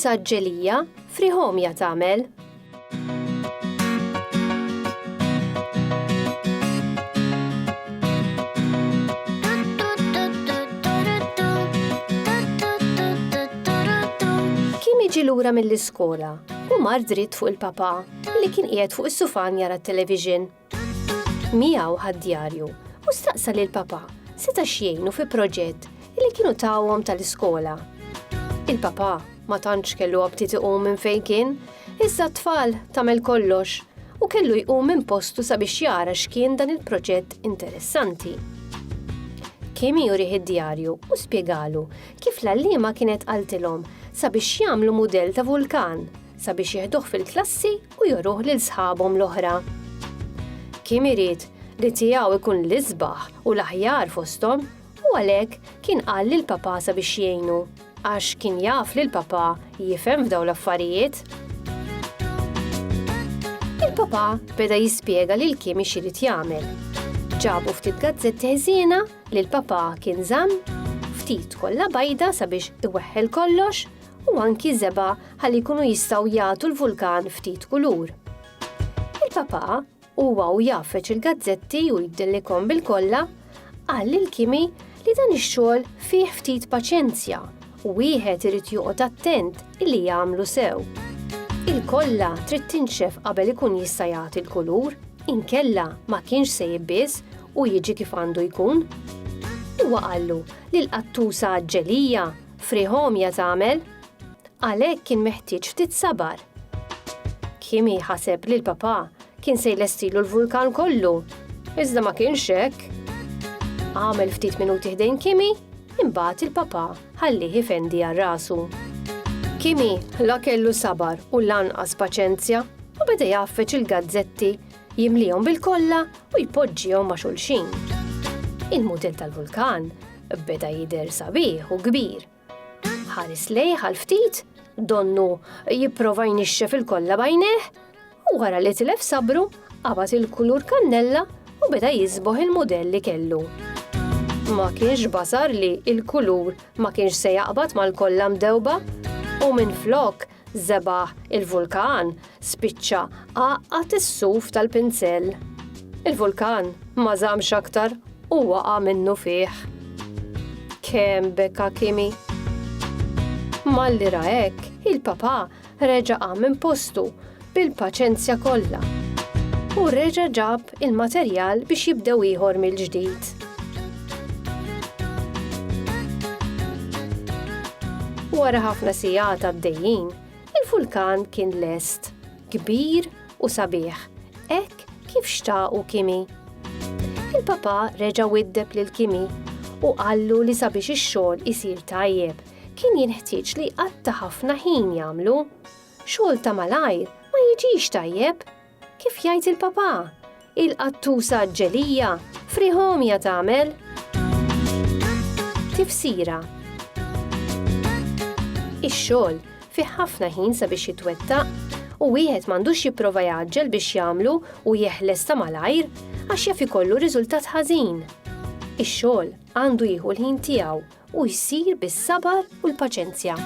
qattusa ġelija friħomja tagħmel. Ġi lura mill-iskola u mar dritt fuq il-papà li kien qiegħed fuq is-sufan jara t-television. Miegħu ħadd-djarju u staqsa lil papà seta' jgħinu fi proġett li kienu tawhom tal-iskola. Il-papà ma tantx kellu aptit iqum minn fejn kien, iżda t-tfal tagħmel kollox u kellu jqum minn postu sabiex jara x'kien dan il-proġett interessanti. Kimi jurih id-djarju u spjegalu kif l-għalliema kienet qaltilhom sabiex jagħmlu mudell ta' vulkan, sabiex jieħduh fil-klassi u joruh lil sħabhom l-oħra. Kim irid li tiegħu ikun l-isbaħ u l-aħjar fosthom u għalhekk kien qal lil papà sabiex jgħinu għax kien jaf li l-papà jifhem f'dawn l-affarijiet. Il-papà beda jispjega lil Kim x'irid jagħmel. Ġabu ftit gazzetti ħżiena li l-papà kien żamm, ftit kollha bajda sabiex iweħħel kollox u anki żeba' ħalli jkunu jistgħu jagħtu l-vulkan ftit kulur. Il-papà huwa u jaffeċ il-gazzetti u jibdellikhom bil-kollha qal lil Kimi li dan ix-xogħol fih ftit paċenzja u wieħed irid joqgħod attent illi jagħmlu sew. Il-kollha trid tinxef qabel ikun jista' jagħti l-kulur, inkella ma kienx se jibbiż u jiġi kif għandu jkun. Huwa qallu li l-qattusa ġelija friħomja tagħmel għalhekk kien meħtieġ ftit sabar. Kimi ħaseb li l-papà kien se jlestilu l-vulkan kollu, iżda ma kienx hekk. Għamel ftit minuti ħdejn Kimi, imbagħad il-papà ħallih ifendi għal rasu. Kimi la kellu sabar u lanqas paċenzja u beda jaffeċ il-gazzetti, jimlihom bil-kollha u jpoġġihom ma' xulxin. Il-mudell tal-vulkan beda jidher sabiħ u kbir. Ħares lejh għal ftit, donnu jipprova jnixxef il-kollha bajnejh u wara li tilef sabru qabad il-kulur kannella u beda jisboħ il-mudell li kellu. Ma kienx basar li il-kulur ma kienx se jaqbad mal-kollha mdewba u minflok żebaħ il-vulkan spiċċa għaqqat is-suf tal-pinsell. Il-vulkan ma żamx aktar u waqa' minnu fih. Kemm beka Kimi. Malli ra hekk, il-papà reġa' qam minn postu bil-paċenzja kollha u reġa' ġab il-materjal biex jibdew ieħor mill-ġdid. Wara ħafna sigħat għaddejjin, il-vulkan kien lest, kbir u sabiħ, hekk kif xtaqu Kimi. Il-papà reġa' widdeb lil Kimi u qallu li sabiex ix-xogħol isir tajjeb kien jinħtieġ li qatta ħafna ħin jagħmlu. Xogħol ta' malajr ma jiġix tajjeb. Kif jgħid il-papà? Il-qattusa ġelija friħomja tagħmel. Tifsira. Ix-xogħol fih ħafna ħin sabiex jitwettaq u wieħed m'għandux jipprova jaġġel biex jagħmlu u jeħles ta' malajr għax jaf ikollu riżultat ħażin. Ix-xogħol għandu jieħu l-ħin tiegħu u jsir bis-sabar u l-paċenzja.